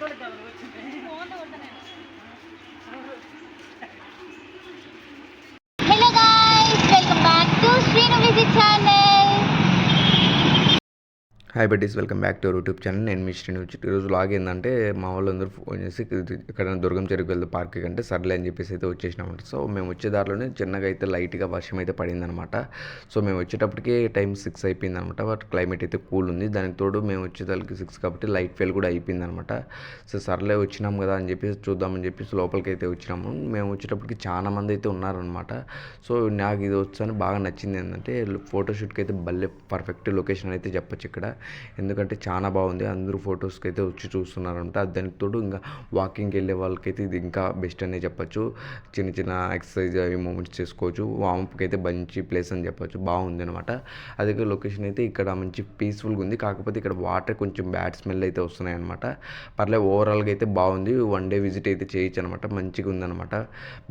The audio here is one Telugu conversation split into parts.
Hello guys, welcome back to Srinu Visit channel. Hi buddies, welcome back to our YouTube channel. నేను మీ శ్రీను. ఈరోజు లాగ్ ఏంటంటే మా వాళ్ళందరూ ఫోన్ చేసి ఇక్కడ దుర్గం చెరుకు వెళ్తే పార్క్కి అంటే సర్లే అని చెప్పేసి అయితే వచ్చేసినామంట. సో మేము వచ్చే దారిలోనే చిన్నగా అయితే లైట్గా వర్షం అయితే పడిందనమాట. సో మేము వచ్చేటప్పటికి టైం 6 అయిపోయింది అనమాట. బట్ క్లైమేట్ అయితే కూల్ ఉంది. దానికి తోడు మేము వచ్చేదానికి 6 కాబట్టి లైట్ ఫెయిల్ కూడా అయిపోయింది అనమాట. సో సర్లే వచ్చినాం కదా అని చెప్పేసి చూద్దామని చెప్పేసి లోపలికి అయితే వచ్చినాము. మేము వచ్చేటప్పటికి చాలా మంది అయితే ఉన్నారనమాట. సో నాకు ఇది వచ్చని బాగా నచ్చింది ఏంటంటే ఫోటోషూట్కి అయితే భలే పర్ఫెక్ట్ లొకేషన్ అయితే చెప్పొచ్చు ఇక్కడ. ఎందుకంటే చాలా బాగుంది. అందరూ ఫొటోస్కి అయితే వచ్చి చూస్తున్నారంట. దానికి తోడు ఇంకా వాకింగ్కి వెళ్ళే వాళ్ళకైతే ఇది ఇంకా బెస్ట్ అనే చెప్పొచ్చు. చిన్న చిన్న ఎక్సర్సైజ్ అవి మూమెంట్స్ చేసుకోవచ్చు. వామప్కి అయితే మంచి ప్లేస్ అని చెప్పొచ్చు. బాగుంది అనమాట. అదే లొకేషన్ అయితే ఇక్కడ మంచి పీస్ఫుల్గా ఉంది. కాకపోతే ఇక్కడ వాటర్ కొంచెం బ్యాడ్ స్మెల్ అయితే వస్తున్నాయి అనమాట. పర్లేదు ఓవరాల్గా అయితే బాగుంది. 1 డే విజిట్ అయితే చేయొచ్చు అనమాట. మంచిగా ఉందన్నమాట.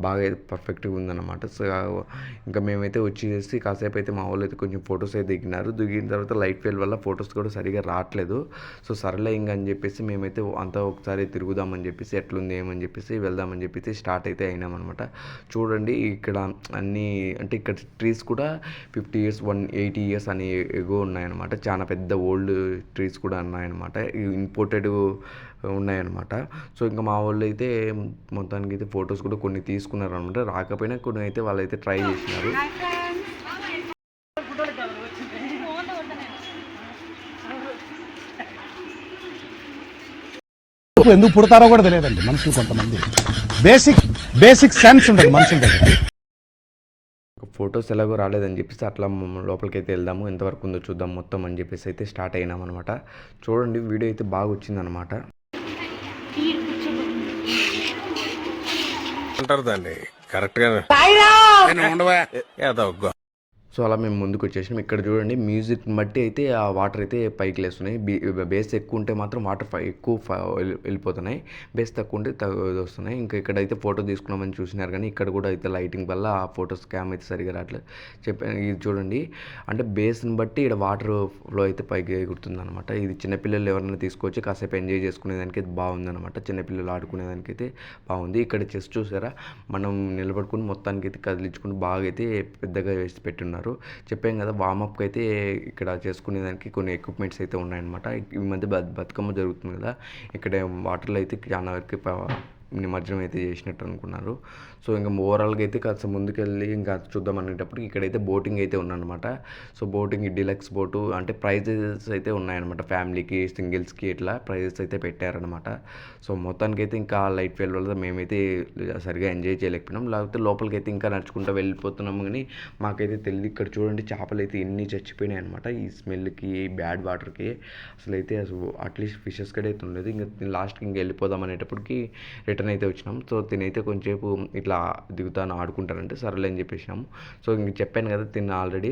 బాగా అయితే పర్ఫెక్ట్గా ఉందన్నమాట. సో ఇంకా మేమైతే వచ్చేసి కాసేపు అయితే మా వాళ్ళు అయితే కొంచెం ఫొటోస్ అయితే దిగినారు. దిగిన తర్వాత లైట్ ఫెయిల్ వల్ల ఫొటోస్ కూడా సరిగా రావట్లేదు. సో సర్లే ఇంక అని చెప్పేసి మేమైతే అంతా ఒకసారి తిరుగుదామని చెప్పేసి ఎట్లుంది ఏమని చెప్పేసి వెళ్దామని చెప్పేసి స్టార్ట్ అయితే అయినామన్నమాట. చూడండి ఇక్కడ అన్నీ అంటే ఇక్కడ ట్రీస్ కూడా 50 years 180 years అని ఎగో ఉన్నాయన్నమాట. చాలా పెద్ద ఓల్డ్ ట్రీస్ కూడా ఉన్నాయన్నమాట. ఇంపోర్టెడ్ ఉన్నాయన్నమాట. సో ఇంకా మా వాళ్ళు అయితే మొత్తానికి అయితే ఫొటోస్ కూడా కొన్ని తీసుకున్నారు అనమాట. రాకపోయినా కొన్ని అయితే వాళ్ళైతే ట్రై చేసినారు. ఎందుకు పుడతారో కూడా తెలియదండి మనుషులు. కొంతమంది బేసిక్ సెన్స్ ఉంటుంది మనుషుల దగ్గర. ఫొటోస్ ఎలాగో రాలేదని చెప్పేసి అట్లా లోపలికి అయితే వెళ్దాము, ఎంతవరకు ఉందో చూద్దాం మొత్తం అని చెప్పేసి అయితే స్టార్ట్ అయినాం అనమాట. చూడండి వీడియో అయితే బాగా వచ్చిందనమాట. అంటారు దాన్ని కరెక్ట్గా. సో అలా మేము ముందుకు వచ్చేసినాం. ఇక్కడ చూడండి మ్యూజిక్ బట్టి అయితే ఆ వాటర్ అయితే పైకి లేస్తున్నాయి. బేస్ ఎక్కువ ఉంటే మాత్రం వాటర్ ఎక్కువ వెళ్ళిపోతున్నాయి. బేస్ తక్కువ ఉంటే వస్తున్నాయి. ఇంకా ఇక్కడైతే ఫోటో తీసుకున్నామని చూసినారు కానీ ఇక్కడ కూడా అయితే లైటింగ్ వల్ల ఆ ఫోటోస్ క్యామ్ అయితే సరిగా రావట్లేదు. చెప్పాను ఇది చూడండి. అంటే బేస్ని బట్టి ఇక్కడ వాటర్ ఫ్లో అయితే పైకి ఎగురుతుంది అనమాట. ఇది చిన్నపిల్లలు ఎవరైనా తీసుకొచ్చి కాసేపు ఎంజాయ్ చేసుకునేదానికి అయితే బాగుందన్నమాట. చిన్నపిల్లలు ఆడుకునేదానికి అయితే బాగుంది. ఇక్కడ చెస్ చూసారా, మనం నిలబడుకుని మొత్తానికి అయితే కదిలించుకుని బాగా అయితే పెద్దగా వేసి పెట్టున్నారు. చెప్పాం కదా వామప్కి అయితే ఇక్కడ చేసుకునేదానికి కొన్ని ఎక్విప్మెంట్స్ అయితే ఉన్నాయన్నమాట. ఈ మధ్య బతుకమ్మ జరుగుతుంది కదా, ఇక్కడ వాటర్లో అయితే చాలా వరకు నిమజ్జనం అయితే చేసినట్టు అనుకున్నారు. సో ఇంకా ఓవరాల్గా అయితే కాస్త ముందుకెళ్ళి ఇంకా చూద్దాం అనేటప్పుడు ఇక్కడైతే బోటింగ్ అయితే ఉందన్నమాట. సో బోటింగ్ డిలక్స్ బోటు అంటే ప్రైజెస్ అయితే ఉన్నాయన్నమాట. ఫ్యామిలీకి సింగిల్స్కి ఇట్లా ప్రైజెస్ అయితే పెట్టారనమాట. సో మొత్తానికి అయితే ఇంకా లైట్ ఫెయిల్ వల్ల మేమైతే సరిగా ఎంజాయ్ చేయలేకపోయినాం. లేకపోతే లోపలికి అయితే ఇంకా నడుచుకుంటూ వెళ్ళిపోతున్నాము కానీ మాకైతే తెలియదు. ఇక్కడ చూడండి చేపలు అయితే ఎన్ని చచ్చిపోయినాయి అనమాట ఈ స్మెల్కి, బ్యాడ్ వాటర్కి. అసలు అట్లీస్ట్ ఫిషెస్ కూడా అయితే ఉండలేదు. ఇంకా లాస్ట్కి ఇంకా వెళ్ళిపోదాం అనేటప్పటికి రిటర్న్ అయితే వచ్చినాం. సో తినైతే కొంచెంసేపు ఇట్లా దిగుతాను ఆడుకుంటానంటే సరేలే అని చెప్పేసినాము. సో ఇంక చెప్పాను కదా తిన్న ఆల్రెడీ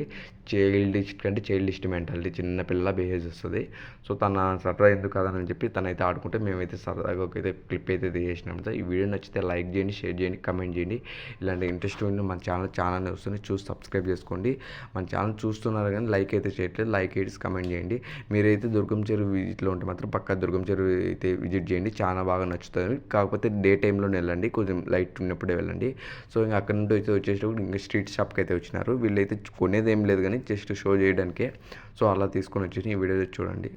చైల్డిష్ మెంటాలిటీ, చిన్న పిల్లల బిహేవ్ చేస్తుంది. సో తన సరదా ఎందుకు కాదని చెప్పి తనైతే ఆడుకుంటే మేమైతే సరదాగా అయితే క్లిప్ అయితే చేసినాం. ఈ వీడియో నచ్చితే లైక్ చేయండి, షేర్ చేయండి, కమెంట్ చేయండి. ఇలాంటి ఇంట్రెస్ట్ ఉంది మన ఛానల్ వస్తుంది చూసి సబ్స్క్రైబ్ చేసుకోండి. మన ఛానల్ చూస్తున్నారు కానీ లైక్ అయితే చేయట్లేదు. లైక్ చేసి కమెంట్ చేయండి. మీరైతే దుర్గం చెరువు విజిట్లో ఉంటే మాత్రం పక్కా దుర్గం చెరువు అయితే విజిట్ చేయండి. చాలా బాగా నచ్చుతుంది. కాకపోతే డే టైంలోనే వెళ్ళండి, కొంచెం లైట్ ఉన్నప్పుడే వెళ్ళండి. సో ఇంకా అక్కడ నుండి అయితే వచ్చేటప్పుడు ఇంకా స్ట్రీట్ షాప్కి అయితే వచ్చినారు. వీళ్ళైతే కొనేది ఏం లేదు కానీ జస్ట్ షో చేయడానికే. సో అలా తీసుకొని వచ్చేసి ఈ వీడియో చూడండి.